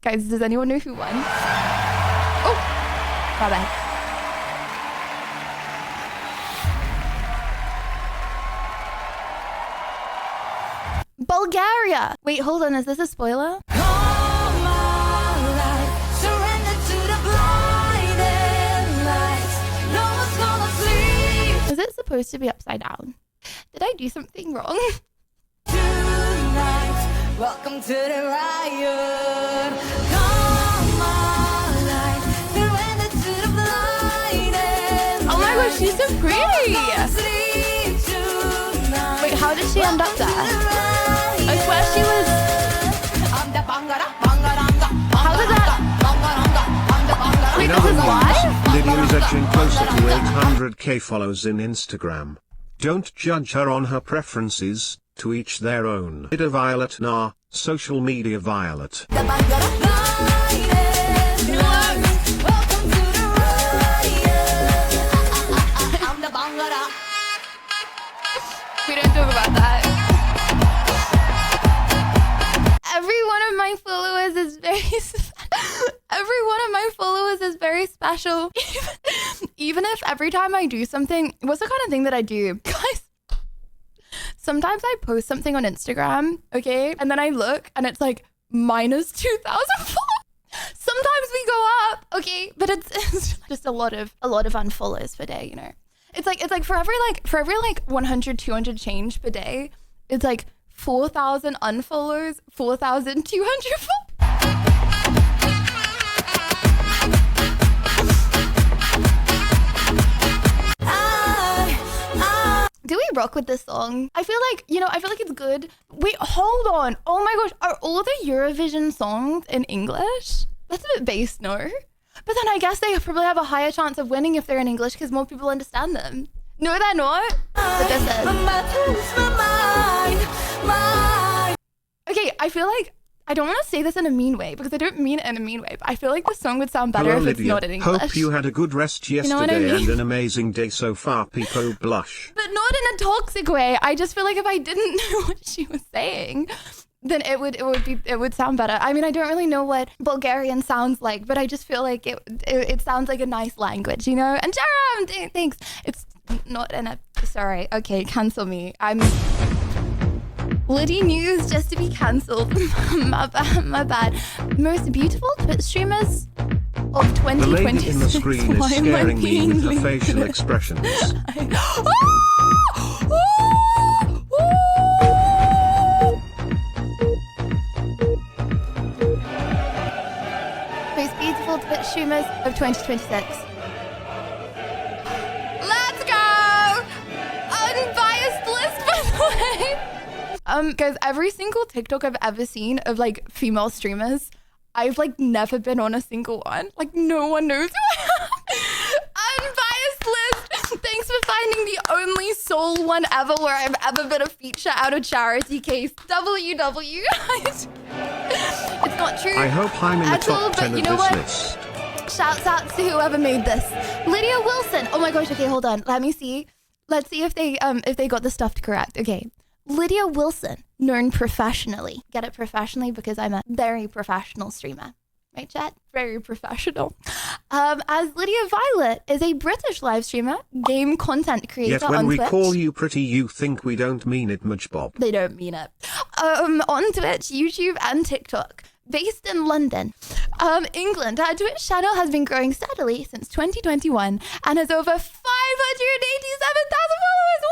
Guys, does anyone know who won? Oh, my bad. Bulgaria. Wait, hold on. Is this a spoiler? Is it supposed to be upside down? Did I do something wrong? Tonight, welcome to the riot. Come on, light, surrender to the blinded. Oh my gosh, she's so pretty. Wait, how did she end up there? I swear she was... How did that... Wait, this is live? Lydia is edging closer to 800k followers in Instagram. Don't judge her on her preferences, to each their own. Lydia Violet nah, social media Violet. We don't talk about that. Every one of my followers is very special. Even if every time I do something, what's the kind of thing that I do? Guys, sometimes I post something on Instagram, okay? And then I look and it's like minus 2,000 followers. Sometimes we go up, okay? But it's just a lot of unfollows per day, you know? It's like for every 100, 200 change per day, it's like 4,000 unfollows, 4,200 followers. Do we rock with this song? I feel like it's good. Wait, hold on. Oh my gosh, are all the Eurovision songs in English? That's a bit base, no? But then I guess they probably have a higher chance of winning if they're in English because more people understand them. No, they're not. But this is. Okay, I feel like, I don't want to say this in a mean way because I don't mean it in a mean way, but I feel like the song would sound better if it's not in English. Hope you had a good rest yesterday and an amazing day so far, people blush. But not in a toxic way. I just feel like if I didn't know what she was saying, then it would sound better. I mean, I don't really know what Bulgarian sounds like, but I just feel like it sounds like a nice language, you know? And Jerome, thanks. It's not in a, sorry. Okay, cancel me. I'm Lydia News just to be cancelled. my bad. Most beautiful Twitch streamers of 2020. The lady in the screen is scaring me with her facial expressions. Most beautiful Twitch streamers of 2026. Let's go! Unbiased list, by the way. Guys, every single TikTok I've ever seen of like female streamers, I've like never been on a single one. Like no one knows who I am. Unbiased list. Thanks for finding the only sole one ever where I've ever been a feature out of charity case. WW. It's not true. I hope I'm in the top 10 but you of know this what? list. Shouts out to whoever made this. Lydia Wilson. Oh my gosh. Okay, hold on. Let me see. Let's see if they got the stuff correct. Okay. Lydia Wilson, known professionally. Get it professionally because I'm a very professional streamer. Right, chat? Very professional. As Lydia Violet is a British live streamer, game content creator Yet when on we Twitch. call you pretty, you think we don't mean it much, Bob. They don't mean it. On Twitch, YouTube, and TikTok. Based in London, England, her Twitch channel has been growing steadily since 2021 and has over 587,000 followers. Woo!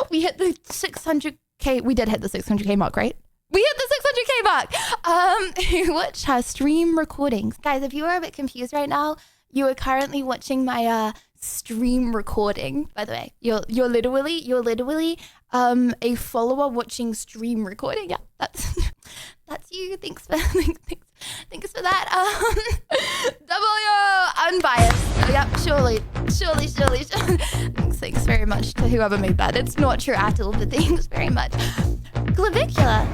We hit the 600k. We did hit the 600k mark, right? We hit the 600k mark. Watch her stream recordings, guys. If you are a bit confused right now, you are currently watching my stream recording. By the way, you're literally a follower watching stream recording. Yeah, that's you. Thanks for that. W unbiased. Oh, yeah, surely. Thanks very much to whoever made that. It's not true at all, but thanks very much. Clavicula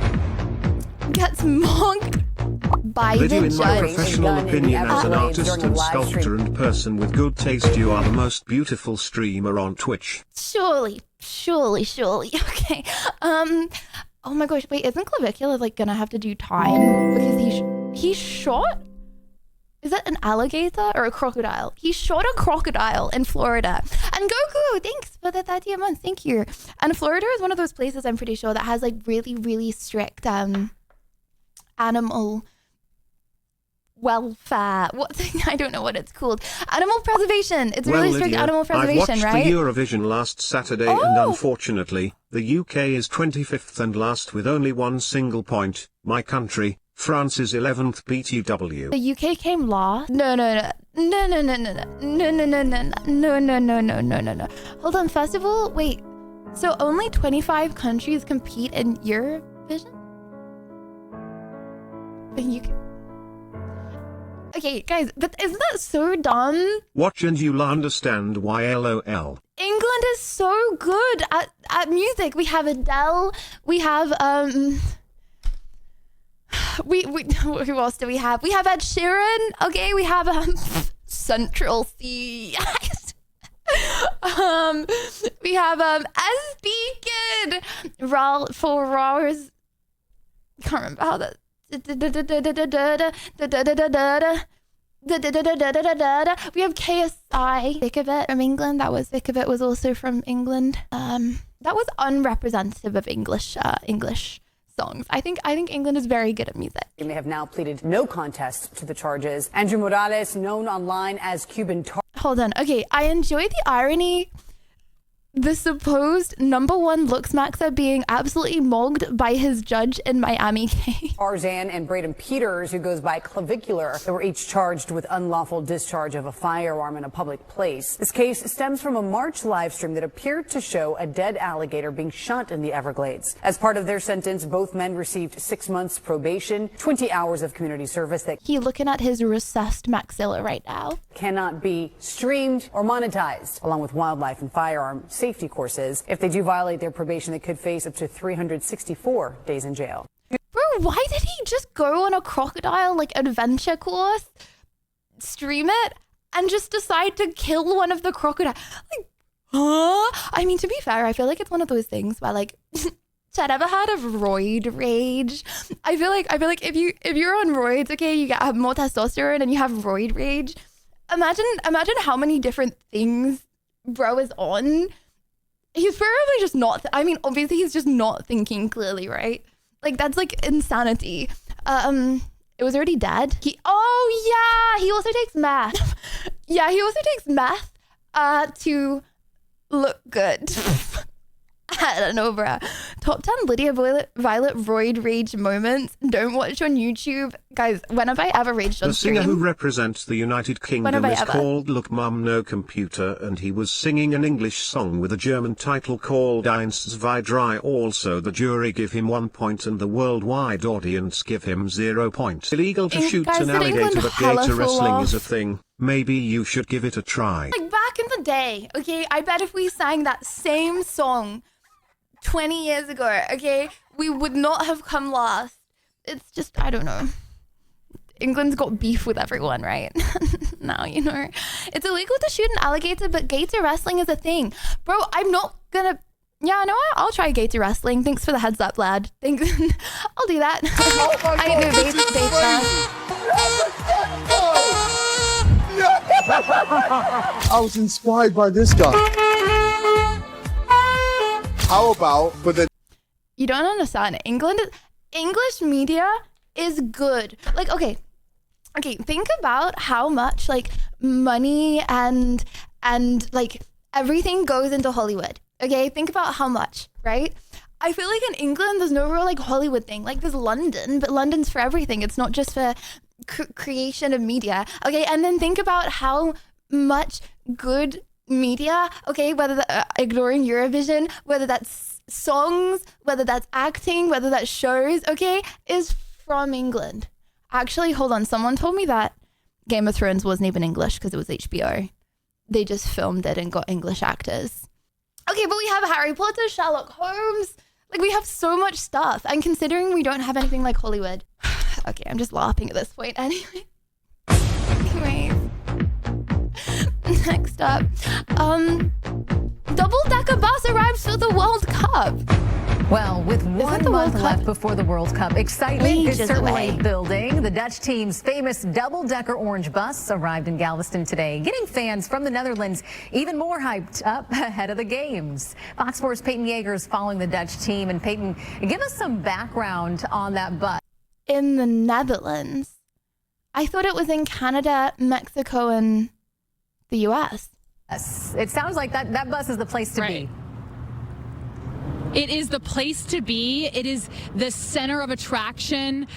gets mocked by Lydia, the in my judge. professional opinion as an artist and sculptor and person with good taste, you are the most beautiful streamer on Twitch. Surely. Okay. Oh my gosh, wait, isn't Clavicula like gonna have to do time because he shot? Is that an alligator or a crocodile? He shot a crocodile in Florida. And Goku, thanks for the 30 a month. Thank you. And Florida is one of those places I'm pretty sure that has like really, really strict animal welfare. I don't know what it's called. Animal preservation. It's really strict Lydia, animal preservation, I watched right? the Eurovision last Saturday and unfortunately, the UK is 25th and last with only one single point. My country, France is 11th BTW. The UK came last? No. Hold on, first of all, wait. So only 25 countries compete in Eurovision? The UK. Okay, guys, but isn't that so dumb? Watch and you'll understand why LOL. England is so good at music. We have Adele. We have who else do we have? We have Ed Sheeran. Okay, we have Central C. We have SD Kid. For Rowers. Can't remember how that. We have KSI. Vic of It from England. Vic of It was also from England. That was unrepresentative of English songs. I think England is very good at music. They have now pleaded no contest to the charges. Andrew Morales, known online as Cuban Hold on. Okay, I enjoy the irony. The supposed #1 looks maxer being absolutely mogged by his judge in Miami. Tarzan and Braden Peters, who goes by Clavicular, they were each charged with unlawful discharge of a firearm in a public place. This case stems from a March live stream that appeared to show a dead alligator being shot in the Everglades. As part of their sentence, both men received 6 months probation, 20 hours of community service that He looking at his recessed maxilla right now. Cannot be streamed or monetized, along with wildlife and firearm safety courses. If they do violate their probation, they could face up to 364 days in jail. Bro, why did he just go on a crocodile like adventure course, stream it, and just decide to kill one of the crocodiles? Like, huh? I mean, to be fair, I feel like it's one of those things where like Chad, ever heard of roid rage? I feel like if you're on roids, okay, you have more testosterone and you have roid rage. Imagine how many different things bro is on. He's probably just not. I mean, obviously he's just not thinking clearly, right? Like that's like insanity. It was already dead. He also takes meth. Yeah, he also takes meth to look good. I don't know, bruh. Top 10 Lydia Violet roid rage moments. Don't watch on YouTube. Guys, when have I ever raged on stream? The singer who represents the United Kingdom is called Look Mum No Computer, and he was singing an English song with a German title called Eins, Zwei, Drei. Also the jury give him 1 point and the worldwide audience give him 0 points. Illegal to shoot an alligator, but gator wrestling is a thing. Maybe you should give it a try. Like back in the day, okay, I bet if we sang that same song 20 years ago, okay, we would not have come last. It's just, I don't know. England's got beef with everyone, right? Now, you know. It's illegal to shoot an alligator, but gator wrestling is a thing. Bro, I'm not gonna... Yeah, no, I'll try gator wrestling. Thanks for the heads up, lad. Thanks. I'll do that. I can do base I was inspired by this guy. How about for the... You don't understand. English media is good. Like, okay, think about how much like money and like everything goes into Hollywood. Okay, think about how much, right? I feel like in England, there's no real like Hollywood thing. Like there's London, but London's for everything. It's not just for creation of media. Okay, and then think about how much good media, okay, whether ignoring Eurovision, whether that's songs, whether that's acting, whether that's shows, okay, is from England. Actually, hold on, someone told me that Game of Thrones wasn't even English because it was HBO. They just filmed it and got English actors. Okay, but we have Harry Potter, Sherlock Holmes, like we have so much stuff, and considering we don't have anything like Hollywood, okay, I'm just laughing at this point anyway. Next up, double-decker bus arrives for the World Cup. Well, with 1 month left before the World Cup, excitement is certainly building. The Dutch team's famous double-decker orange bus arrived in Galveston today, getting fans from the Netherlands even more hyped up ahead of the games. Fox 4's Peyton Yeager is following the Dutch team. And Peyton, give us some background on that bus. In the Netherlands? I thought it was in Canada, Mexico, and the U.S. Yes. It sounds like that bus is the place to be. It is the place to be. It is the center of attraction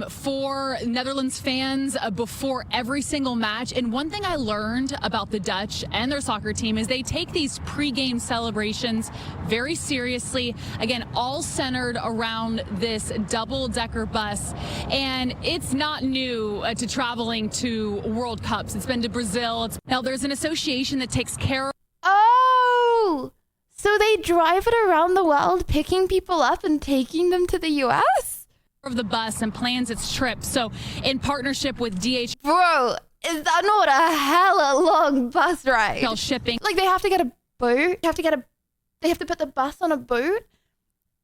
for Netherlands fans before every single match. And one thing I learned about the Dutch and their soccer team is they take these pre-game celebrations very seriously. Again, all centered around this double-decker bus. And it's not new to traveling to World Cups. It's been to Brazil. Now, there's an association that takes care of... Oh! So they drive it around the world, picking people up and taking them to the U.S.? ...of the bus and plans its trip. So in partnership with DH... Bro, is that not a hella long bus ride? Shipping. Like they have to get a boat? They have to put the bus on a boat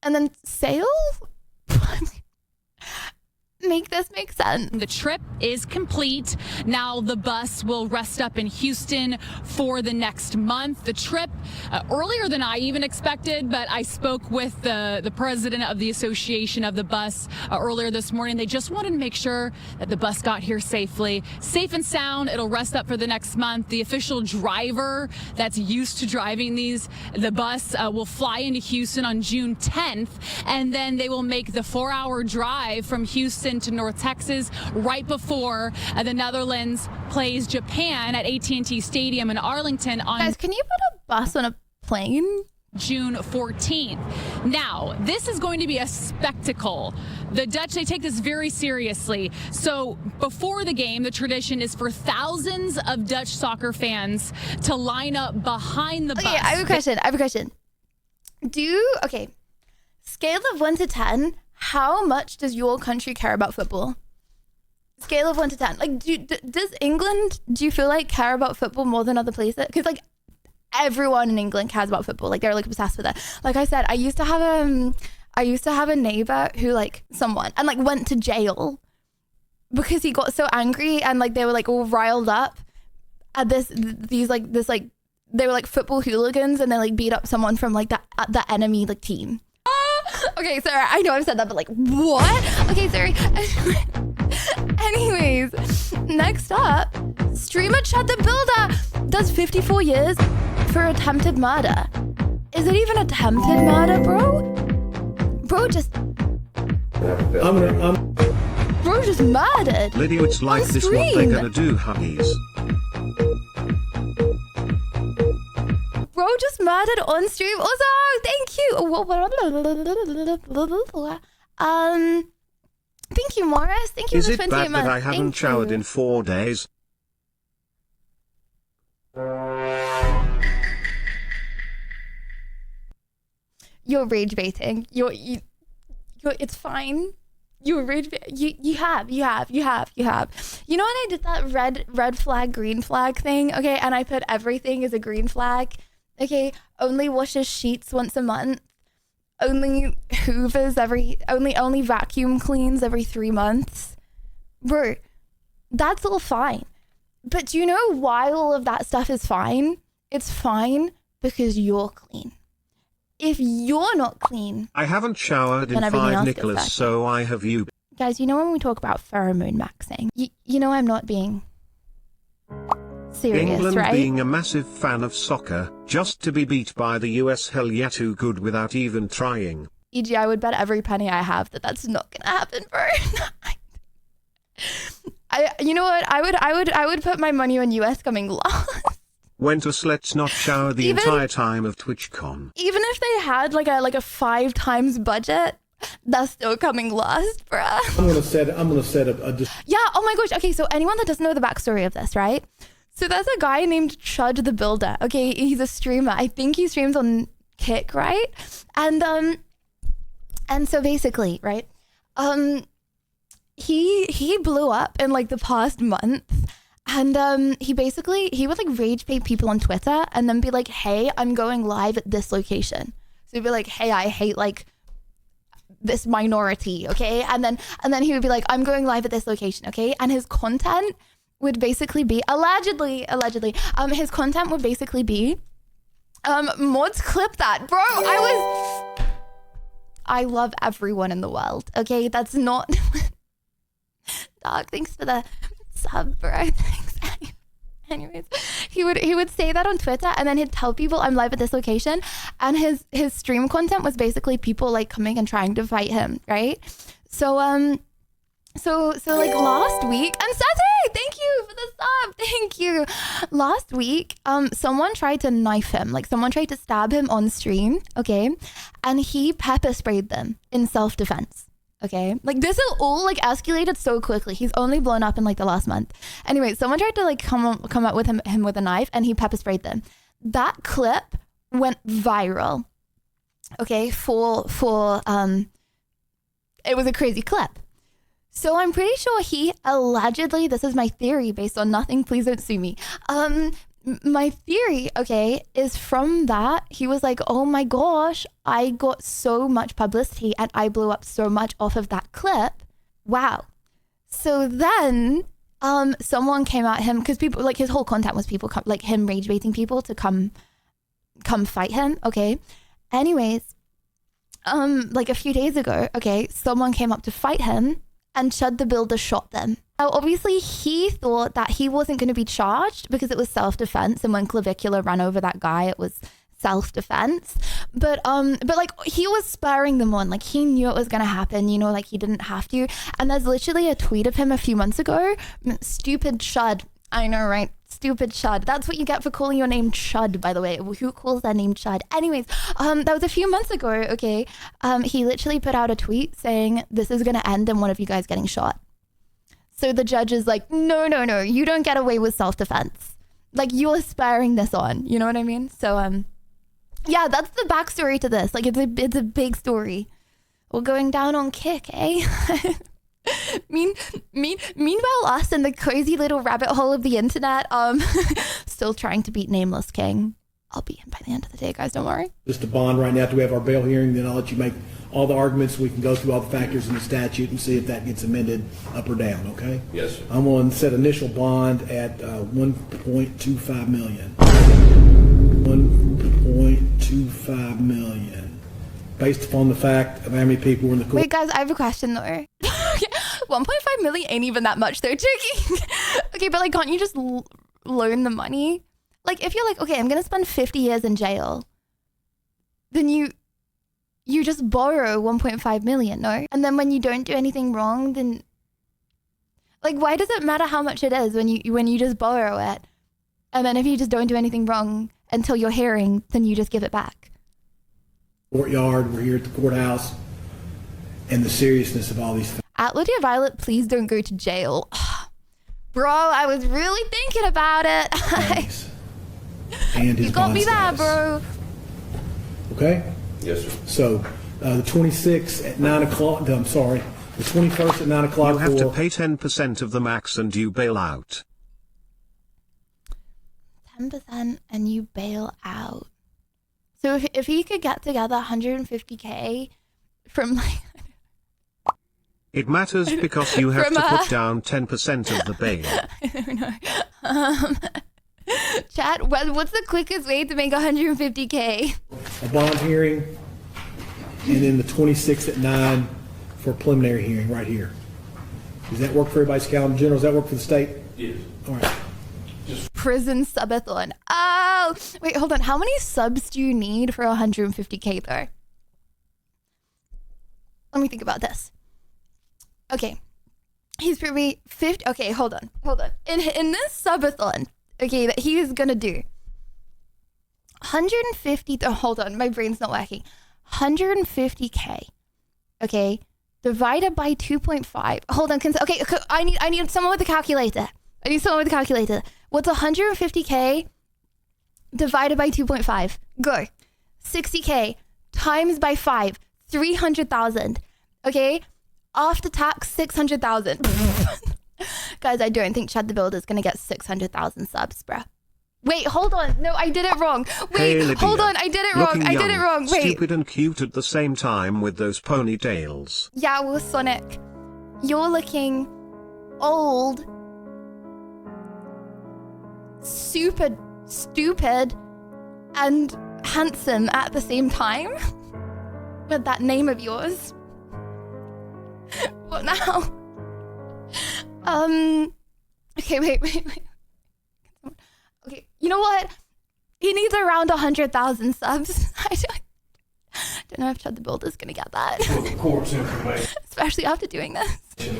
and then sail? Make this make sense. The trip is complete. Now the bus will rest up in Houston for the next month. The trip earlier than I even expected, but I spoke with the president of the association of the bus earlier this morning. They just wanted to make sure that the bus got here safely, safe and sound. It'll rest up for the next month. The official driver that's used to driving the bus will fly into Houston on June 10th, and then they will make the 4-hour drive from Houston to North Texas right before the Netherlands plays Japan at AT&T Stadium in Arlington on... Guys, can you put a bus on a plane? June 14th. Now, this is going to be a spectacle. The Dutch, they take this very seriously. So before the game, the tradition is for thousands of Dutch soccer fans to line up behind the bus. Okay, I have a question. Okay, scale of 1 to 10, how much does your country care about football? Scale of 1 to 10. Like, does England, do you feel like, care about football more than other places? Because, like, everyone in England cares about football. Like, they're, like, obsessed with it. Like I said, I used to have a neighbor who, like, and, like, went to jail because he got so angry and, like, they were, like, all riled up at they were, like, football hooligans and they, like, beat up someone from, like, the enemy, like, team. Okay, sorry, I know I've said that, but like, what? Okay, sorry. Anyways, next up, streamer Chad the Builder does 54 years for attempted murder. Is it even attempted murder, bro? Bro just murdered. Lydia, it's like this what they're gonna do, hubbies. Bro just murdered on stream. Also, thank you. Thank you, Morris. Thank you for the 28 months. Is it bad that I haven't showered in 4 days? You're rage baiting. You're it's fine. You rage. You have. You know when I did that red flag, green flag thing? Okay, and I put everything as a green flag. Okay, only washes sheets once a month. Only only vacuum cleans every 3 months. Bro, that's all fine. But do you know why all of that stuff is fine? It's fine because you're clean. If you're not clean, I haven't showered in 5, Nicholas, so I have you. Guys, you know when we talk about pheromone maxing, you know I'm not being serious, England right? being a massive fan of soccer, just to be beat by the US, hell yeah, too good without even trying. E.g., I would bet every penny I have that that's not gonna happen, bro. You know what? I would put my money on US coming last. Let's not shower the entire time of TwitchCon. Even if they had like a 5 times budget, that's still coming last, bruh. I'm gonna set a yeah. Oh my gosh. Okay. So anyone that doesn't know the backstory of this, right? So there's a guy named Chud the Builder. Okay, he's a streamer. I think he streams on Kick, right? And so basically, right? He blew up in like the past month. And he would like rage bait people on Twitter and then be like, hey, I'm going live at this location. So he'd be like, hey, I hate like this minority, okay? And then he would be like, I'm going live at this location, okay? And his content would basically be, allegedly, his content would basically be, mods clip that. Bro, I love everyone in the world, okay? That's not, dog, thanks for the sub, bro, thanks. Anyways, he would say that on Twitter, and then he'd tell people I'm live at this location, and his stream content was basically people like coming and trying to fight him, right? So like last week, and Sati, thank you for the sub, thank you. Last week, someone tried to knife him, like someone tried to stab him on stream, okay? And he pepper sprayed them in self-defense. Okay, like this is all like escalated so quickly. He's only blown up in like the last month. Anyway, someone tried to like come up with him with a knife, and he pepper sprayed them. That clip went viral. Okay, for it was a crazy clip. So I'm pretty sure he allegedly, this is my theory based on nothing, please don't sue me. My theory, okay, is from that, he was like, oh my gosh, I got so much publicity and I blew up so much off of that clip. Wow. So then someone came at him, because people, like his whole content was people like him rage baiting people to come fight him, okay? Anyways, like a few days ago, okay, someone came up to fight him, and Chud the Builder shot them. Now, obviously, he thought that he wasn't going to be charged because it was self-defense, and when Clavicular ran over that guy, it was self-defense. But like he was spurring them on, like he knew it was going to happen, you know, like he didn't have to. And there's literally a tweet of him a few months ago. Stupid Chud. I know, right? Stupid Chud. That's what you get for calling your name Chud, by the way. Who calls their name Chud? Anyways, that was a few months ago, okay? He literally put out a tweet saying, this is going to end in one of you guys getting shot. So the judge is like, no, you don't get away with self-defense. Like, you're spurring this on, you know what I mean? So, yeah, that's the backstory to this. Like, it's a big story. We're going down on Kick, eh? Meanwhile, us in the crazy little rabbit hole of the internet, still trying to beat Nameless King. I'll be in by the end of the day, guys, don't worry. Just a bond right now after we have our bail hearing, then I'll let you make all the arguments. We can go through all the factors in the statute and see if that gets amended up or down, okay? Yes, sir. I'm going to set initial bond at $1.25 million. $1.25 million. Based upon the fact of how many people were in the court. Wait, guys, I have a question though. 1.5 million ain't even that much though, joking. Okay, but like, can't you just loan the money? Like, if you're like, okay, I'm gonna spend 50 years in jail, then you just borrow 1.5 million, no? And then when you don't do anything wrong, then like, why does it matter how much it is when you just borrow it? And then if you just don't do anything wrong until your hearing, then you just give it back. Courtyard, we're here at the courthouse, and the seriousness of all these things. At Lydia Violet, please don't go to jail. Bro, I was really thinking about it. And his you got me bond there, status. bro. Okay? Yes, sir. So, the 26th at 9 o'clock, I'm sorry, the 21st at 9 o'clock. You have to pay 10% of the max and you bail out. 10% and you bail out. So if he could get together 150K from like... It matters because you have to put down 10% of the bail. I don't know. Chat, what's the quickest way to make 150K? A bond hearing, and then the 26th at 9 for a preliminary hearing right here. Does that work for everybody's calendar? General, does that work for the state? Yes. All right. Prison subathon. Oh, wait, hold on. How many subs do you need for 150K though? Let me think about this. Okay. He's probably 50. Okay, hold on. In this subathon, okay, that he is gonna do 150. Oh, hold on, my brain's not working. 150K. Okay, divided by 2.5. Hold on. Okay, I need someone with a calculator. What's 150K divided by 2.5? Go. 60K times by 5. 300,000. Okay. After tax, 600,000. Guys, I don't think Chad the Builder is gonna get 600,000 subs, bruh. Wait, hold on. No, I did it wrong. Wait, Hey, Lydia. hold on. I did it wrong. Looking I did it young, wrong. Wait. Stupid and cute at the same time with those ponytails. Yeah, well, Sonic, you're looking old, super stupid, and handsome at the same time. With that name of yours. What now? Okay, wait. Okay, you know what? He needs around 100,000 subs. I don't know if Chad the Builder's gonna get that. For the court's information, Especially after doing this. and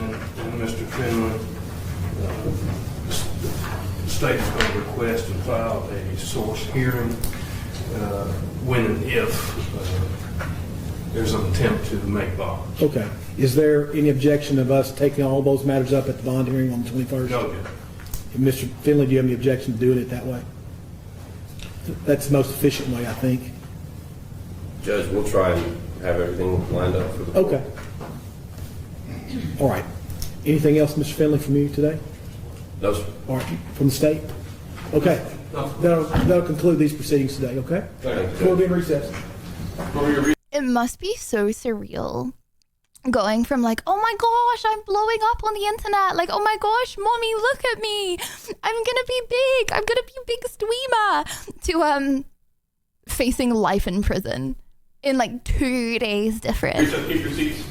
Mr. Finley, the state's going to request and file a source hearing when and if there's an attempt to make bond. Okay. Is there any objection of us taking all those matters up at the bond hearing on the 21st? No, Judge. And Mr. Finley, do you have any objection to doing it that way? That's the most efficient way, I think. Judge, we'll try and have everything lined up for the court. Okay. All right. Anything else, Mr. Finley, from you today? No, sir. All right. From the state? Okay. That'll conclude these proceedings today, okay? Thank you, Court will Judge. be in recess. It must be so surreal going from like, oh my gosh, I'm blowing up on the internet. Like, oh my gosh, mommy, look at me. I'm gonna be big. I'm gonna be a big streamer. To facing life in prison in like 2 days difference. Keep your seats.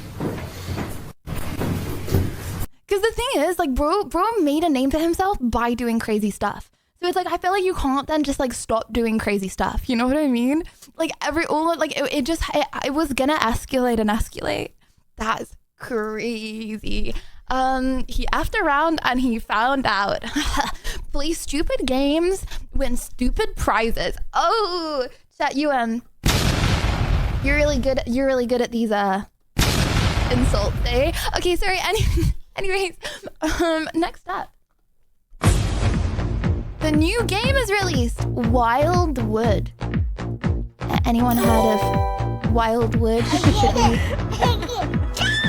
Because the thing is, like, bro made a name for himself by doing crazy stuff. So it's like, I feel like you can't then just like stop doing crazy stuff. You know what I mean? Like it was gonna escalate and escalate. That's crazy. He effed around and he found out. Play stupid games, win stupid prizes. Oh, chat, you're really good at these insults, eh? Okay, sorry. Anyways, next up. The new game is released, Wildwood. Anyone heard of Wildwood?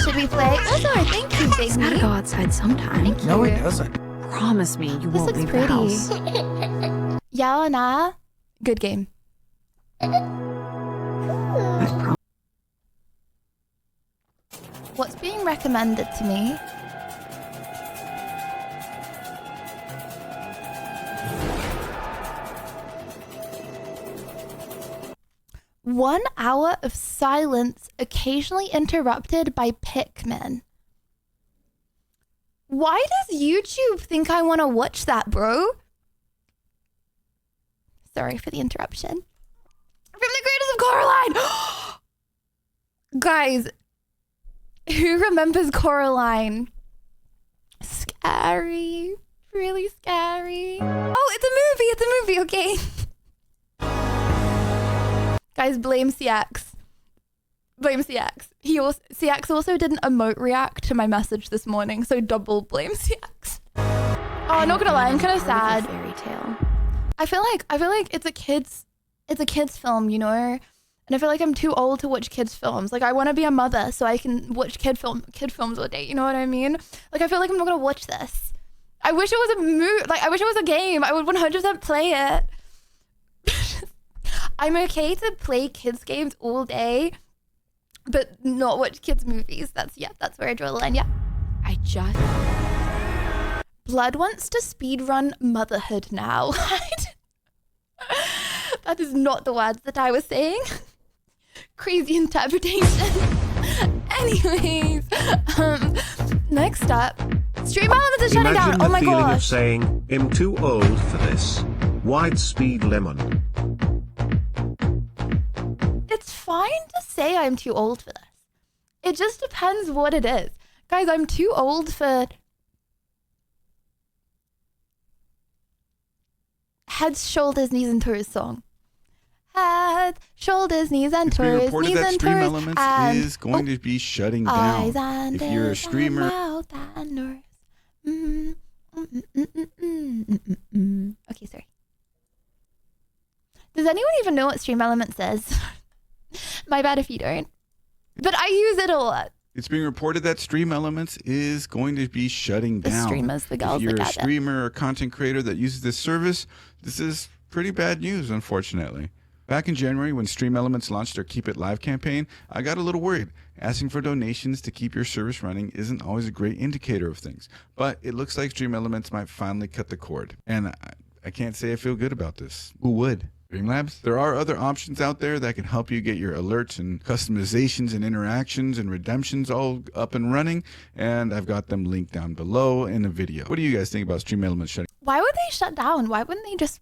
Should we play? Oh, sorry, thank you, Big It's gotta Me. go outside sometime. Thank you. No, it doesn't. Promise me you This won't looks leave pretty. the house. Yeah or nah? Good game. I promise. What's being recommended to me? One hour of silence occasionally interrupted by Pikmin. Why does YouTube think I want to watch that, bro? Sorry for the interruption. From the greatest of Coraline! Guys, who remembers Coraline? Scary. Really scary. Oh, it's a movie, okay. Guys, blame CX. Blame CX. CX also didn't emote react to my message this morning, so double blame CX. Oh, not gonna lie, I'm kind of sad. Fairy tale. I feel like it's a kids film, you know? And I feel like I'm too old to watch kids films. Like, I want to be a mother so I can watch kid films all day, you know what I mean? Like, I feel like I'm not gonna watch this. I wish it was I wish it was a game. I would 100% play it. I'm okay to play kids games all day, but not watch kids movies. That's where I draw the line. Yeah. I just... Blood wants to speedrun motherhood now. That is not the words that I was saying. Crazy interpretation. Anyways, next up, Stream Elements is shutting Imagine down. the Oh my feeling of gosh. saying, I'm too old for this. Wide speed lemon. It's fine to say I'm too old for this. It just depends what it is. Guys, I'm too old for heads, shoulders, knees, and toes song. Head, shoulders, knees, and It's being toes. reported Knees that and Stream toes. Elements And is going to be shutting eyes down. and If you're a ears streamer, and mouth and nose. Okay, sorry. Does anyone even know what Stream Elements is? My bad if you don't. But I use it a lot. it's being reported that Stream Elements is going to be shutting The down. streamers, the girls If you're that a got it. streamer or content creator that uses this service, this is pretty bad news, unfortunately. Back in January, when Stream Elements launched their Keep It Live campaign, I got a little worried. Asking for donations to keep your service running isn't always a great indicator of things, but it looks like Stream Elements might finally cut the cord. And I can't say I feel good about this. Who would? Streamlabs? There are other options out there that can help you get your alerts and customizations and interactions and redemptions all up and running, and I've got them linked down below in the video. What do you guys think about Stream Elements shutting? Why would they shut down? Why wouldn't they just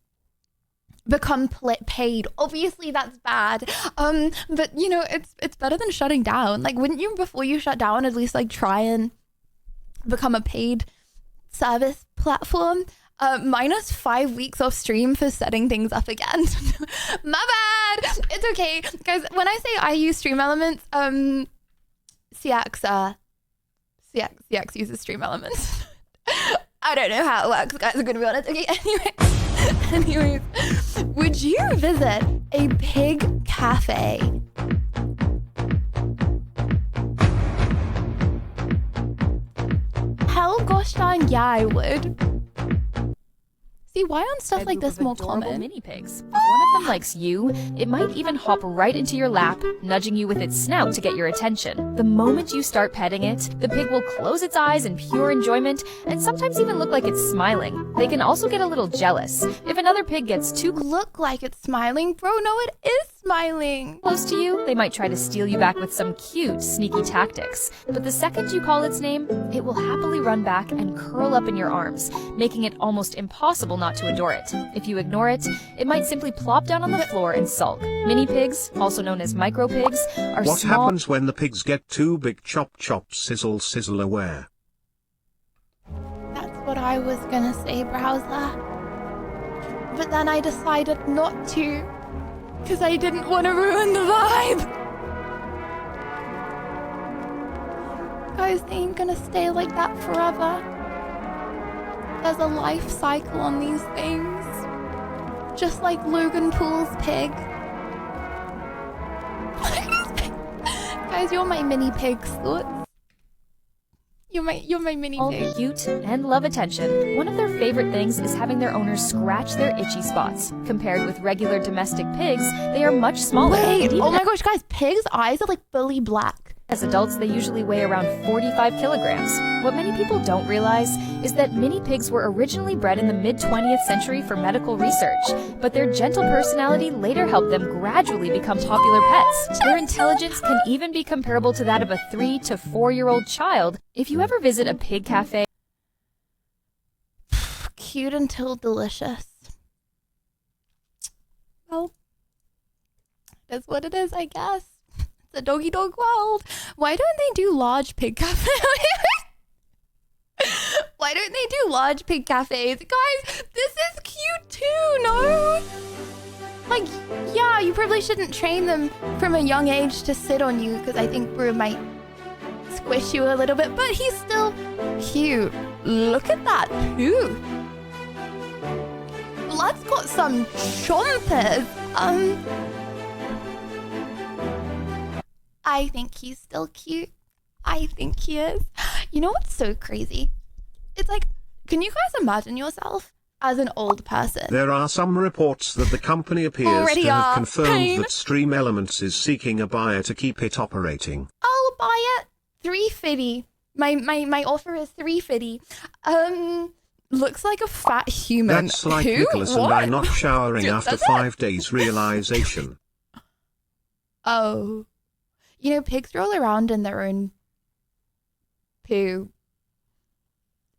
become paid? Obviously that's bad, but you know, it's better than shutting down. Like, wouldn't you, before you shut down, at least like try and become a paid service platform? Minus 5 weeks off stream for setting things up again. My bad. It's okay, guys. When I say I use Stream Elements, CX uses Stream Elements. I don't know how it works, guys. I'm gonna be honest. Okay, anyways, would you visit a pig cafe? Hell gosh darn yeah, I would. See, why aren't stuff like this more common? Mini pigs. If one of them likes you, it might even hop right into your lap, nudging you with its snout to get your attention. The moment you start petting it, the pig will close its eyes in pure enjoyment and sometimes even look like it's smiling. They can also get a little jealous. If another pig gets too look like it's smiling, bro, no, it is smiling. Close to you, they might try to steal you back with some cute, sneaky tactics. But the second you call its name, it will happily run back and curl up in your arms, making it almost impossible not to adore it. If you ignore it, it might simply plop down on the floor and sulk. Mini pigs, also known as micro pigs, are What small. happens when the pigs get too big? Chop chop sizzle sizzle aware. That's what I was gonna say, browser. But then I decided not to, because I didn't want to ruin the vibe. Guys, they ain't gonna stay like that forever. There's a life cycle on these things. Just like Logan Paul's pig. Guys, you're my mini pigs, thoughts? You're my mini All pig. cute and love attention. One of their favorite things is having their owners scratch their itchy spots. Compared with regular domestic pigs, they are much smaller. Wait, And oh even my gosh, guys, pigs' eyes are like fully black. as adults, they usually weigh around 45 kilograms. What many people don't realize is that mini pigs were originally bred in the mid-20th century for medical research, but their gentle personality later helped them gradually become popular pets. Their intelligence can even be comparable to that of a 3 to 4-year-old child. If you ever visit a pig cafe, Cute until delicious. Well, that's what it is, I guess. It's a doggy dog world. Why don't they do large pig cafes? Why don't they do large pig cafes? Guys, this is cute too, no? Like, yeah, you probably shouldn't train them from a young age to sit on you, because I think Brew might squish you a little bit, but he's still cute. Look at that tooth. Blood's got some chompers. I think he's still cute. I think he is. You know what's so crazy? It's like, can you guys imagine yourself as an old person? There are some reports that the company appears Already to have are. confirmed Pain. that Stream Elements is seeking a buyer to keep it operating. I'll buy it. $3.50. My offer is $3.50. Looks like a fat human. That's like Who? Nicholas and What? I not showering after Does it? 5 days realization. Oh. You know, pigs roll around in their own poo.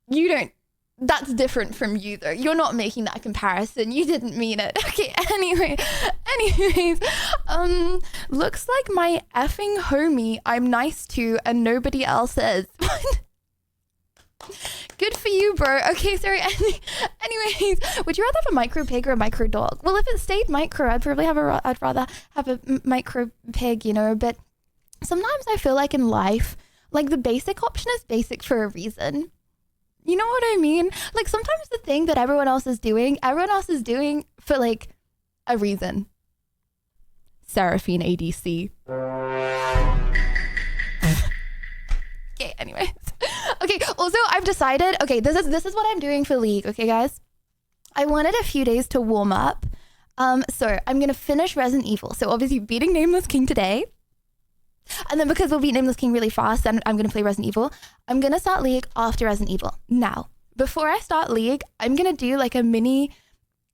You don't. That's different from you, though. You're not making that comparison. You didn't mean it. Okay, anyways, looks like my effing homie I'm nice to and nobody else is. Good for you, bro. Okay, sorry. Anyways, would you rather have a micro pig or a micro dog? Well, if it stayed micro, I'd rather have a micro pig, you know, but sometimes I feel like in life, like the basic option is basic for a reason. You know what I mean? Like sometimes the thing that everyone else is doing for like a reason. Seraphine ADC. Okay, anyways. Okay, also I've decided, okay, this is what I'm doing for League, okay guys? I wanted a few days to warm up So I'm going to finish Resident Evil. So obviously beating Nameless King today. And then because we'll beat Nameless King really fast, then I'm going to play Resident Evil. I'm going to start League after Resident Evil. Now, before I start League, I'm going to do like a mini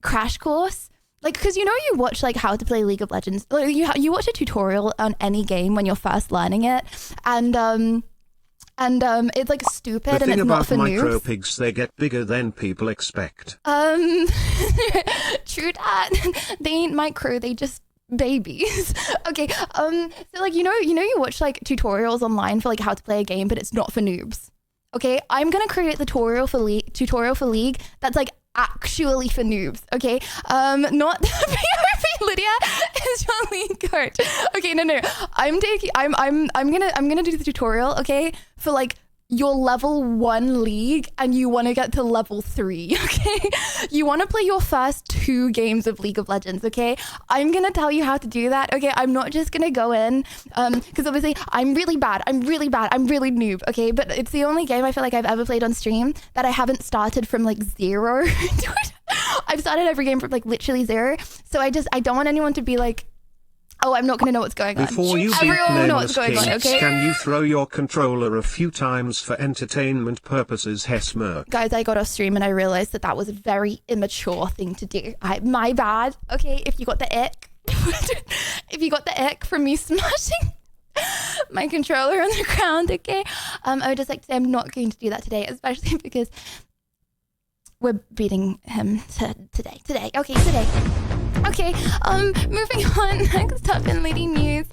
crash course. Like, because you watch like how to play League of Legends. Like, you watch a tutorial on any game when you're first learning it. And it's like stupid and it's not for noobs. The thing about micro pigs, they get bigger than people expect. True that. They ain't micro, they just babies. Okay. So like you watch like tutorials online for like how to play a game, but it's not for noobs. Okay, I'm gonna create the tutorial for League that's like actually for noobs. Okay, not PRP. Lydia is your League coach. Okay, no. I'm gonna do the tutorial. Okay, for like your level 1 League and you want to get to level 3, okay? You want to play your first 2 games of League of Legends, okay? I'm going to tell you how to do that, okay? I'm not just going to go in, because obviously I'm really bad. I'm really noob, okay? But it's the only game I feel like I've ever played on stream that I haven't started from like 0. I've started every game from like literally 0. So I don't want anyone to be like, oh, I'm not going to know what's going on. Before you beat Nameless King, okay? Can you throw your controller a few times for entertainment purposes, Hesmer? Guys, I got off stream and I realized that was a very immature thing to do. My bad. Okay, if you got the ick. If you got the ick from me smashing my controller on the ground, okay? I would just like to say I'm not going to do that today, especially because we're beating him today. Okay, today. Okay, moving on, next up in Lady News.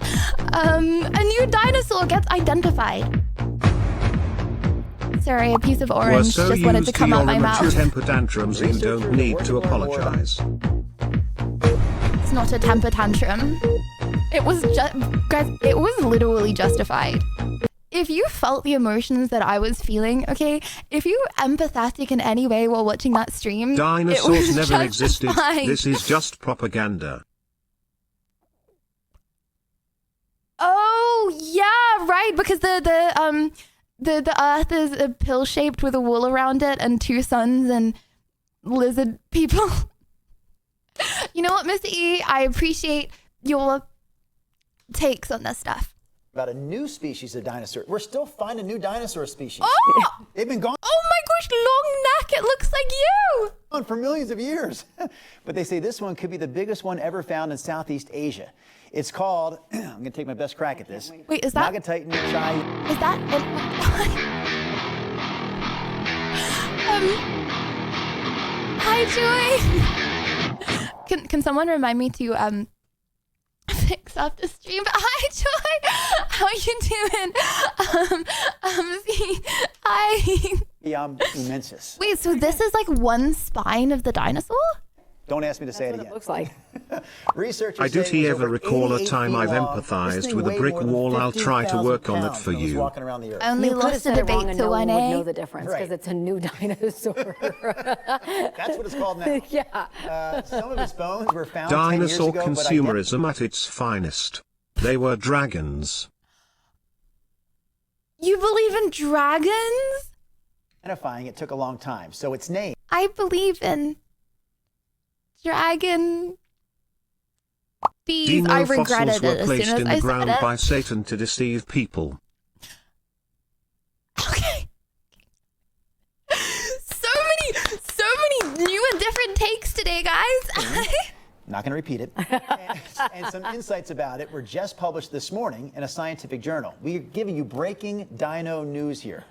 A new dinosaur gets identified. Sorry, a piece of orange just wanted to come out my mouth. Temper tantrums, you don't need to apologize. It's not a temper tantrum. It was guys, it was literally justified. If you felt the emotions that I was feeling, okay, if you were empathetic in any way while watching that stream, dinosaurs never existed. This is just propaganda. Oh yeah, right. Because the Earth is a pill shaped with a wool around it, and 2 suns and lizard people. You know what, Mr. E? I appreciate your takes on this stuff. About a new species of dinosaur. We're still finding new dinosaur species. Oh! They've been gone. Oh my gosh, long neck, it looks like you! On for millions of years. But they say this one could be the biggest one ever found in Southeast Asia. It's called, I'm going to take my best crack at this. Wait, is that? Nagatitan chai. Is that? Hi, Joy. Can someone remind me to fix off the stream? Hi, Joy. How you doing? Hi. Immensus. Wait, so this is like one spine of the dinosaur? Don't ask me to say it again. It looks like. Researchers Did he ever recall a time I've empathized with a brick wall? I'll try to work on it for you. I only lost a debate to 1A. No one would know the difference because it's a new dinosaur. That's what it's called now. Yeah. Some of its bones were found Dinosaur 10 years ago, consumerism at its finest. They were dragons. You believe in dragons? Identifying it took a long time, so its name. I believe in dragon bees. I regretted it as soon as I said it. Fossils were placed in the ground by Satan to deceive people. Okay. So many new and different takes today, guys. Not going to repeat it. And some insights about it were just published this morning in a scientific journal. We're giving you breaking dino news here.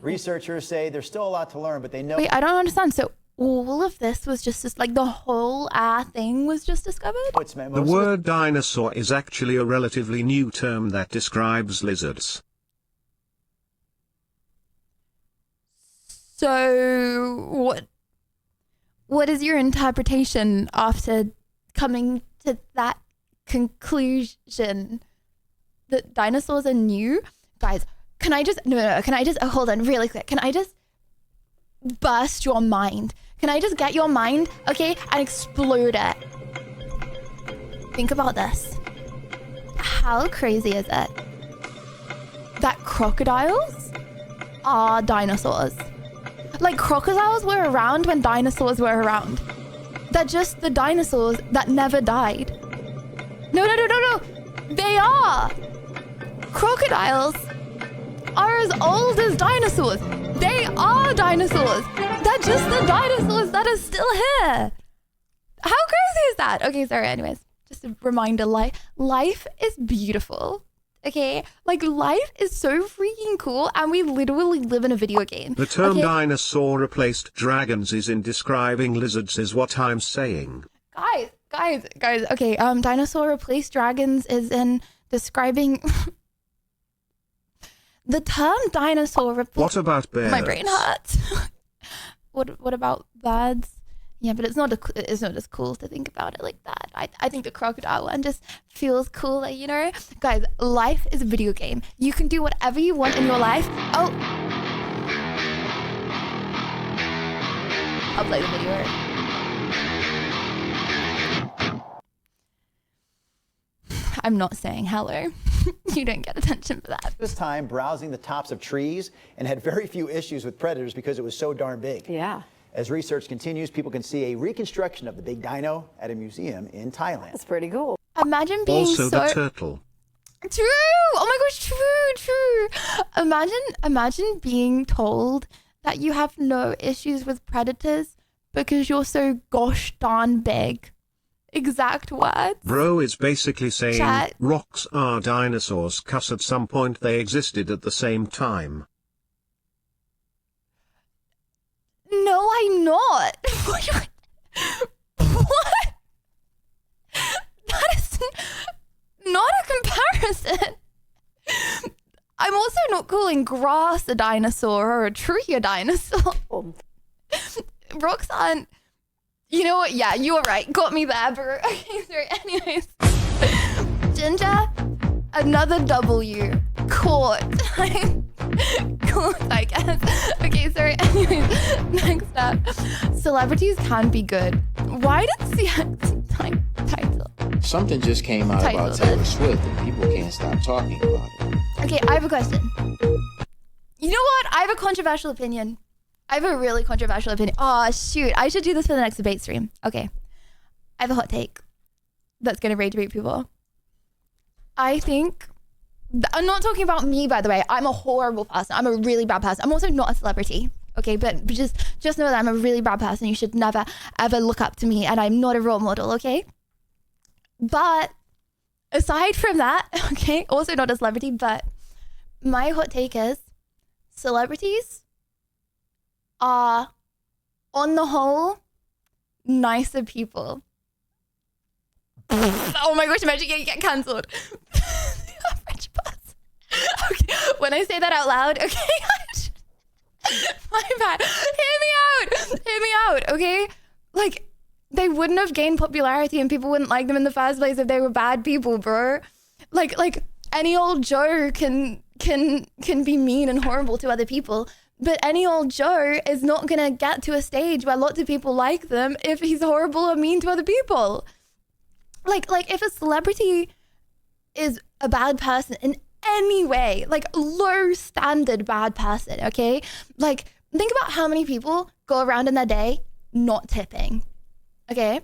Researchers say there's still a lot to learn, but they know. Wait, I don't understand. So all of this was just like the whole thing was just discovered? The word dinosaur is actually a relatively new term that describes lizards. So what is your interpretation after coming to that conclusion that dinosaurs are new? Guys, can I just hold on really quick. Can I just burst your mind? Can I just get your mind, okay, and explode it? Think about this. How crazy is it that crocodiles are dinosaurs? Like, crocodiles were around when dinosaurs were around. They're just the dinosaurs that never died. No. They are. Crocodiles are as old as dinosaurs. They are dinosaurs. They're just the dinosaurs that are still here. How crazy is that? Okay, sorry, anyways. Just a reminder, life is beautiful. Okay? Like, life is so freaking cool, and we literally live in a video game. The term dinosaur replaced dragons is in describing lizards is what I'm saying. Guys. Okay, dinosaur replaced dragons is in describing... The term dinosaur replaced... What about bears? My brain hurts. What about birds? Yeah, but it's not as cool to think about it like that. I think the crocodile one just feels cooler, you know? Guys, life is a video game. You can do whatever you want in your life. Oh. I'll play the video. I'm not saying hello. You don't get attention for that. This time browsing the tops of trees and had very few issues with predators because it was so darn big. Yeah. As research continues, people can see a reconstruction of the big dino at a museum in Thailand. That's pretty cool. Imagine being also the turtle. True. Oh my gosh, true. Imagine being told that you have no issues with predators because you're so gosh darn big. Exact words. Bro is basically saying Chat. Rocks are dinosaurs 'cause at some point they existed at the same time. No, I'm not. What? That is not a comparison. I'm also not calling grass a dinosaur or a tree a dinosaur. Rocks aren't... You know what? Yeah, you were right. Got me there, bro. Okay, sorry. Anyways. Ginger, another W. Caught. Caught, I guess. Okay, sorry. Anyways, next up. Celebrities can be good. Why did CX title? Something just came out about Taylor Swift and people can't stop talking about it. Okay, I have a question. You know what? I have a controversial opinion. I have a really controversial opinion. Oh, shoot. I should do this for the next debate stream. Okay. I have a hot take that's going to rage bait people. I think... I'm not talking about me, by the way. I'm a horrible person. I'm a really bad person. I'm also not a celebrity. Okay, but just know that I'm a really bad person. You should never, ever look up to me, and I'm not a role model, okay? But aside from that, okay, also not a celebrity, but my hot take is celebrities are, on the whole, nicer people. Oh my gosh, imagine you get cancelled. Average person. Okay, when I say that out loud, okay? My bad. Hear me out, okay? Like, they wouldn't have gained popularity and people wouldn't like them in the first place if they were bad people, bro. Like any old Joe can be mean and horrible to other people. But any old Joe is not going to get to a stage where lots of people like them if he's horrible or mean to other people. Like if a celebrity is a bad person in any way, like low standard bad person, okay? Like think about how many people go around in their day not tipping, okay?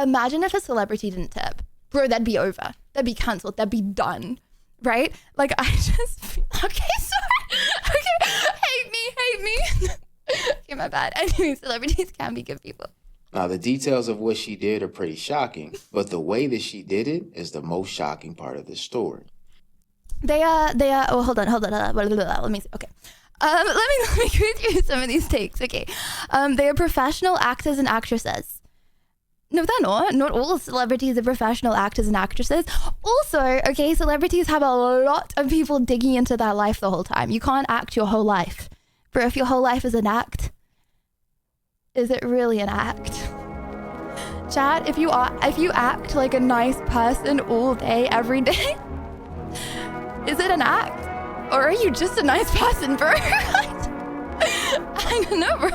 Imagine if a celebrity didn't tip. Bro, that'd be over. That'd be cancelled. That'd be done, right? Like I just feel, okay, sorry. Okay, hate me. Okay, my bad. Anyway, celebrities can be good people. Now, the details of what she did are pretty shocking, but the way that she did it is the most shocking part of this story. They are, oh, hold on. Let me see. Okay. Let me go through some of these takes. Okay. They are professional actors and actresses. No, they're not. Not all celebrities are professional actors and actresses. Also, okay, celebrities have a lot of people digging into their life the whole time. You can't act your whole life. But if your whole life is an act, is it really an act? Chat, if you act like a nice person all day, every day, is it an act? Or are you just a nice person, bro? I don't know, bro.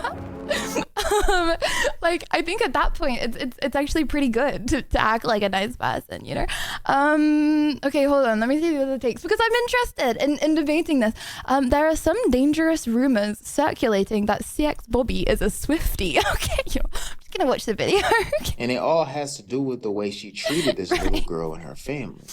Like, I think at that point, it's actually pretty good to act like a nice person, you know? Okay, hold on. Let me see the other takes because I'm interested in debating this. There are some dangerous rumors circulating that CX Bobby is a Swiftie. Okay, you know, gonna watch the video. And it all has to do with the way she treated this little girl and her family.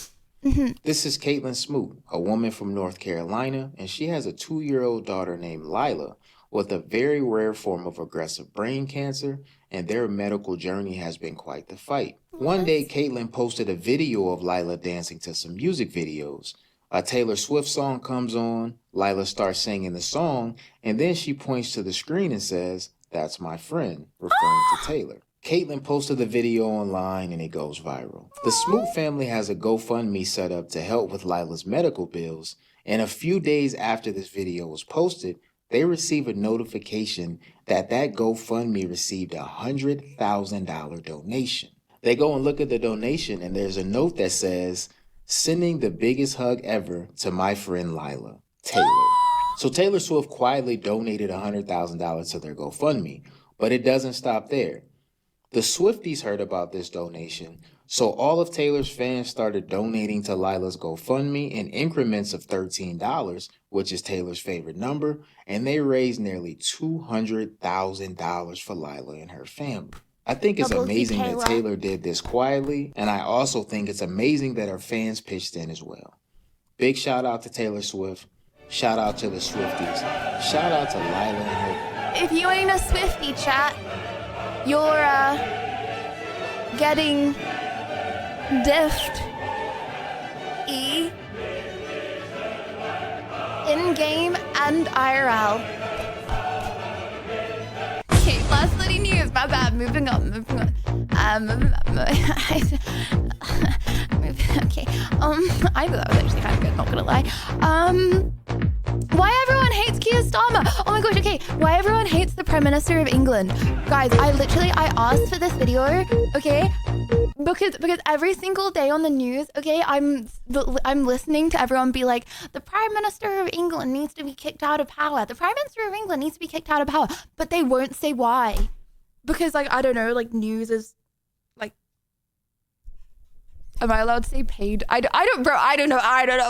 This is Caitlin Smoot, a woman from North Carolina, and she has a 2-year-old daughter named Lila with a very rare form of aggressive brain cancer, and their medical journey has been quite the fight. One day, Caitlin posted a video of Lila dancing to some music videos. A Taylor Swift song comes on, Lila starts singing the song, and then she points to the screen and says, "That's my friend," referring to Taylor. Caitlin posted the video online and it goes viral. The Smoot family has a GoFundMe set up to help with Lila's medical bills, and a few days after this video was posted, they receive a notification that that GoFundMe received a $100,000 donation. They go and look at the donation and there's a note that says, "Sending the biggest hug ever to my friend Lila, Taylor." So Taylor Swift quietly donated $100,000 to their GoFundMe, but it doesn't stop there. The Swifties heard about this donation, so all of Taylor's fans started donating to Lila's GoFundMe in increments of $13, which is Taylor's favorite number, and they raised nearly $200,000 for Lila and her family. I think it's amazing that Taylor did this quietly, and I also think it's amazing that her fans pitched in as well. Big shout out to Taylor Swift. Shout out to the Swifties. Shout out to Lila and her. If you ain't a Swiftie, chat, you're getting diffed. In-game and IRL. Okay, last Lydia news. My bad. Moving on. Okay. I thought that was actually kind of good. Not gonna lie. Why everyone hates Keir Starmer? Oh my gosh. Okay. Why everyone hates the Prime Minister of England? Guys, I asked for this video. Okay. Because every single day on the news, okay, I'm listening to everyone be like, the Prime Minister of England needs to be kicked out of power. The Prime Minister of England needs to be kicked out of power. But they won't say why. Because, like, I don't know, like, news is, like, am I allowed to say paid? I don't know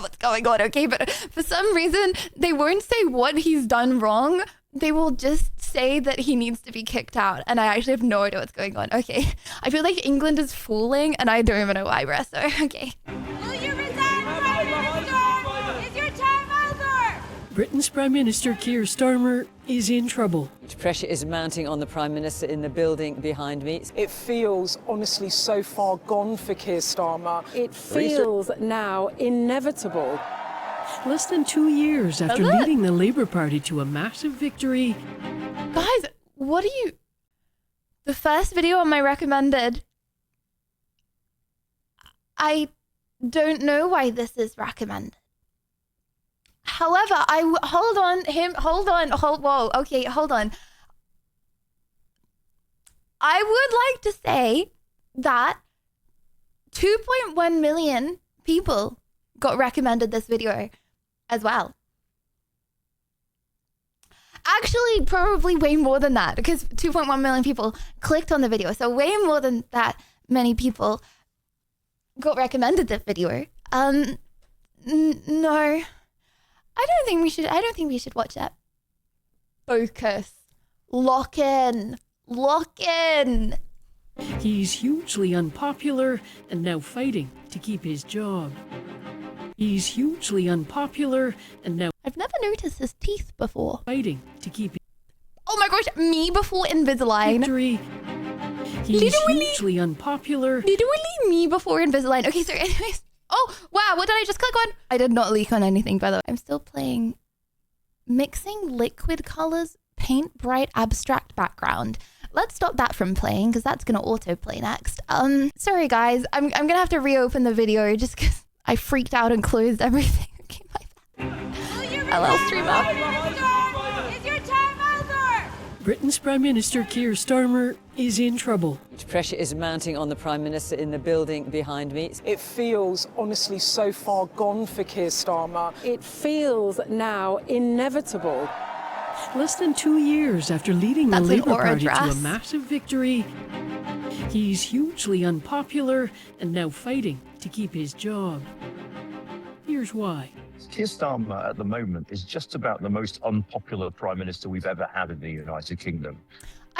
what's going on, okay? But for some reason, they won't say what he's done wrong. They will just say that he needs to be kicked out. And I actually have no idea what's going on. Okay. I feel like England is fooling and I don't even know why, Bresso. Okay. Will you resign, Prime Minister? Is your time over? Britain's Prime Minister Keir Starmer is in trouble. Pressure is mounting on the Prime Minister in the building behind me. It feels honestly so far gone for Keir Starmer. It feels now inevitable. Less than 2 years after leading the Labour Party to a massive victory. Guys, what are you... The first video on my recommended... I don't know why this is recommended. However, hold on. I would like to say that 2.1 million people got recommended this video as well. Actually, probably way more than that because 2.1 million people clicked on the video. So way more than that many people got recommended this video. No. I don't think we should watch that. Focus. Lock in. He's hugely unpopular and now fighting to keep his job. He's hugely unpopular and now... I've never noticed his teeth before. Fighting to keep... Oh my gosh, me before Invisalign. Victory. He's hugely unpopular. Literally me before Invisalign. Okay, so anyways... Oh, wow, what did I just click on? I did not leak on anything, by the way. I'm still playing Mixing Liquid Colors, Paint Bright Abstract Background. Let's stop that from playing, because that's going to autoplay next. Sorry, guys. I'm going to have to reopen the video, just because I freaked out and closed everything. Okay, my bad. LL streamer. Is your time over? Britain's Prime Minister Keir Starmer is in trouble. Pressure is mounting on the Prime Minister in the building behind me. It feels honestly so far gone for Keir Starmer. It feels now inevitable. Less than 2 years after leading the Labour Party to a massive victory, he's hugely unpopular and now fighting to keep his job. Here's why. Keir Starmer at the moment is just about the most unpopular Prime Minister we've ever had in the United Kingdom.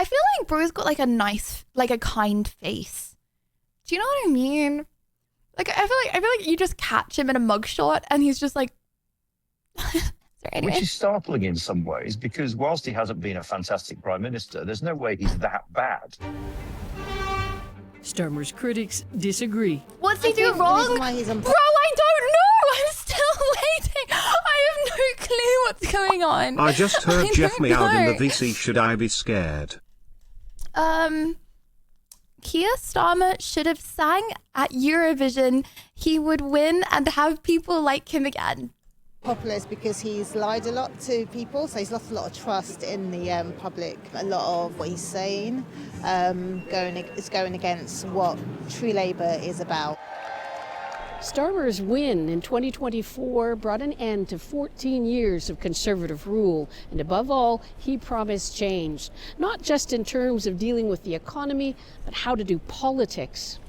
I feel like Bro's got like a nice, like a kind face. Do you know what I mean? Like I feel like you just catch him in a mugshot and he's just like. Anyway. Which is startling in some ways, because whilst he hasn't been a fantastic prime minister, there's no way he's that bad. Starmer's critics disagree. What's he do wrong? Bro, I don't know. I'm still waiting. I have no clue what's going on. I just heard Jeff meowed in the VC. Should I be scared? Keir Starmer should have sang at Eurovision. He would win and have people like him again. Populist because he's lied a lot to people, so he's lost a lot of trust in the public. A lot of what he's saying is going against what true Labour is about. Starmer's win in 2024 brought an end to 14 years of Conservative rule, and above all, he promised change, not just in terms of dealing with the economy, but how to do politics.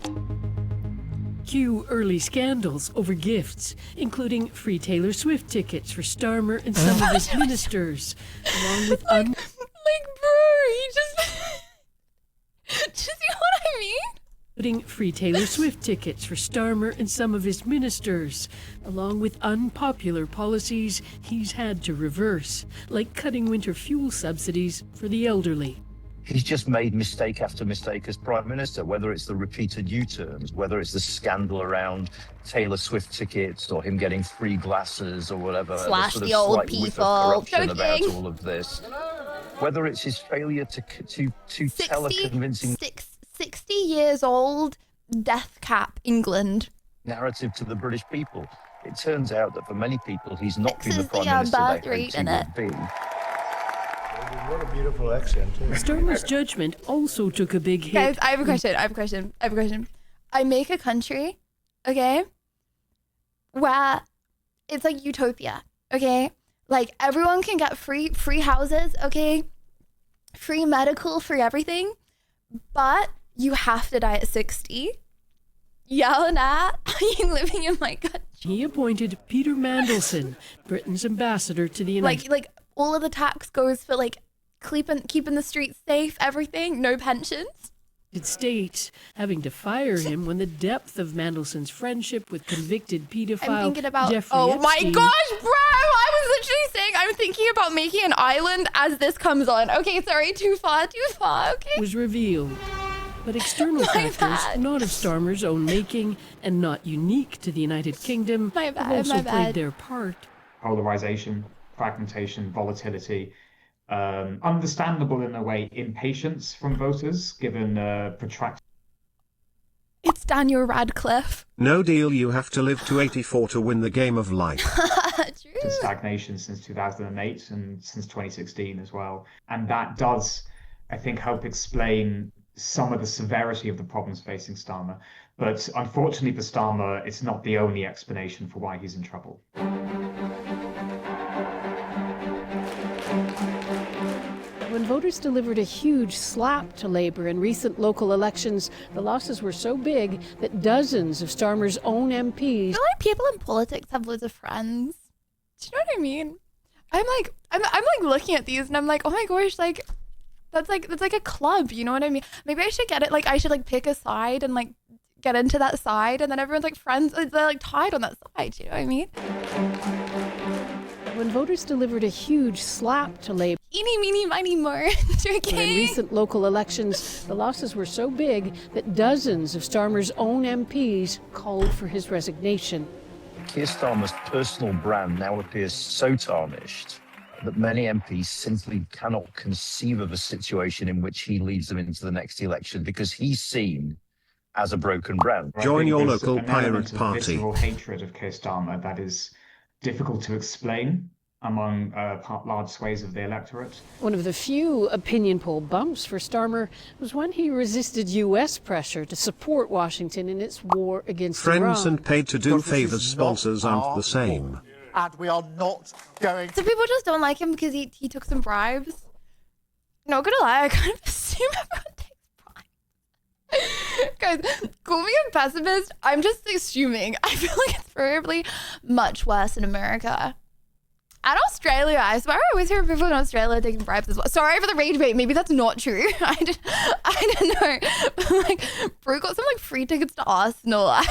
Cue early scandals over gifts, including free Taylor Swift tickets for Starmer and some of his ministers, along with like bro, he just you know what I mean? Putting free Taylor Swift tickets for Starmer and some of his ministers, along with unpopular policies he's had to reverse, like cutting winter fuel subsidies for the elderly. He's just made mistake after mistake as Prime Minister, whether it's the repeated U-turns, whether it's the scandal around Taylor Swift tickets or him getting free glasses or whatever. Slash sort of the old slight whiff people. of corruption about all of this. Whether it's his failure to tell a convincing 60 years old, death cap England narrative to the British people. It turns out that for many people, he's not been the Prime Minister they hoped he would be. What a beautiful accent, too. Starmer's judgment also took a big hit. Guys, I have a question. I make a country, okay, where it's like utopia, okay? Like everyone can get free houses, okay? Free medical, free everything, but you have to die at 60. Yeah or nah? Are you living in my country? He appointed Peter Mandelson, Britain's ambassador to the United States. Like all of the tax goes for like keeping the streets safe, everything, no pensions. States, having to fire him when the depth of Mandelson's friendship with convicted pedophile I'm thinking about, Jeffrey oh Epstein. my gosh, bro! I was literally saying I'm thinking about making an island as this comes on. Okay, sorry, too far, okay. Was revealed. But external factors, not of Starmer's own making and not unique to the United Kingdom, have also played their part. Polarization, fragmentation, volatility. Understandable in a way, impatience from voters, given protracted. It's Daniel Radcliffe. No deal, you have to live to 84 to win the game of life. True. Stagnation since 2008 and since 2016 as well. And that does, I think, help explain some of the severity of the problems facing Starmer. But unfortunately for Starmer, it's not the only explanation for why he's in trouble. When voters delivered a huge slap to Labour in recent local elections, the losses were so big that dozens of Starmer's own MPs... I feel like people in politics have loads of friends. Do you know what I mean? I'm like looking at these and I'm like, oh my gosh, like that's like a club, you know what I mean? Maybe I should get it, like I should like pick a side and like get into that side and then everyone's like friends, they're like tied on that side, you know what I mean? When voters delivered a huge slap to Labour... Eeny, meeny, miny, more. In recent local elections, the losses were so big that dozens of Starmer's own MPs called for his resignation. Keir Starmer's personal brand now appears so tarnished that many MPs simply cannot conceive of a situation in which he leads them into the next election because he's seen as a broken brand. Join your local pirate party. Visceral hatred of Keir Starmer that is difficult to explain among large swathes of the electorate. One of the few opinion poll bumps for Starmer was when he resisted U.S. pressure to support Washington in its war against Iran. Friends and paid to do favors sponsors aren't the same. And we are not going... So people just don't like him because he took some bribes? Not gonna lie, I kind of assume everyone takes bribes. Guys, call me a pessimist. I'm just assuming. I feel like it's probably much worse in America. And Australia, I swear I always hear people in Australia taking bribes as well. Sorry for the rage bait. Maybe that's not true. I don't know. But like, bro got some like free tickets to Arsenal. I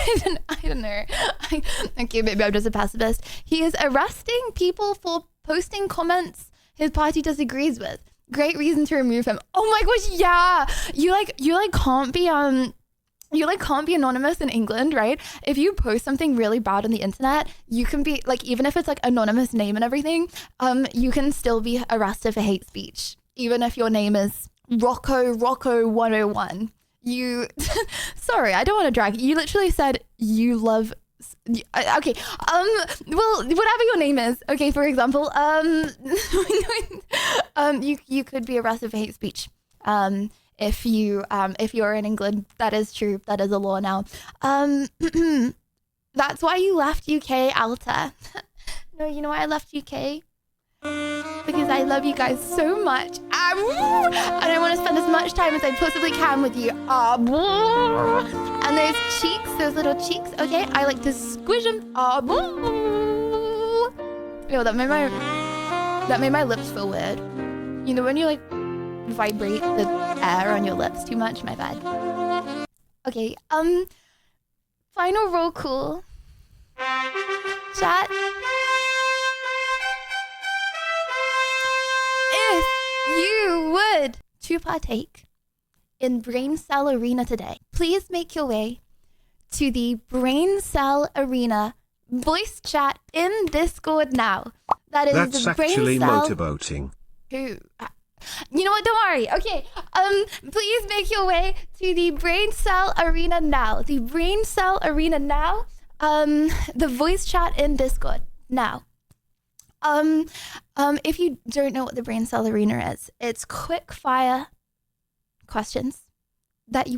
don't know. Okay, maybe I'm just a pessimist. He is arresting people for posting comments his party disagrees with. Great reason to remove him. Oh my gosh, yeah. You can't be can't be anonymous in England, right? If you post something really bad on the internet, you can be like, even if it's like anonymous name and everything, you can still be arrested for hate speech, even if your name is Rocco 101. You, sorry, I don't want to drag. You literally said you love. Okay, well, whatever your name is. Okay, for example, you could be arrested for hate speech. If you're in England, that is true. That is a law now. That's why you left UK, Alta. No, you know why I left UK? Because I love you guys so much. And I want to spend as much time as I possibly can with you. And those cheeks, those little cheeks, okay? I like to squish them. Yo, that made my lips feel weird. You know when you like vibrate the air on your lips too much? My bad. Okay, final roll call. Chat. If you would to partake in Brain Cell Arena today, please make your way to the Brain Cell Arena voice chat in Discord now. That's the Brain actually Cell... motivating. You know what? Don't worry. Okay. Please make your way to the Brain Cell Arena now. The Brain Cell Arena now. The voice chat in Discord now. If you don't know what the Brain Cell Arena is, it's quick fire questions that you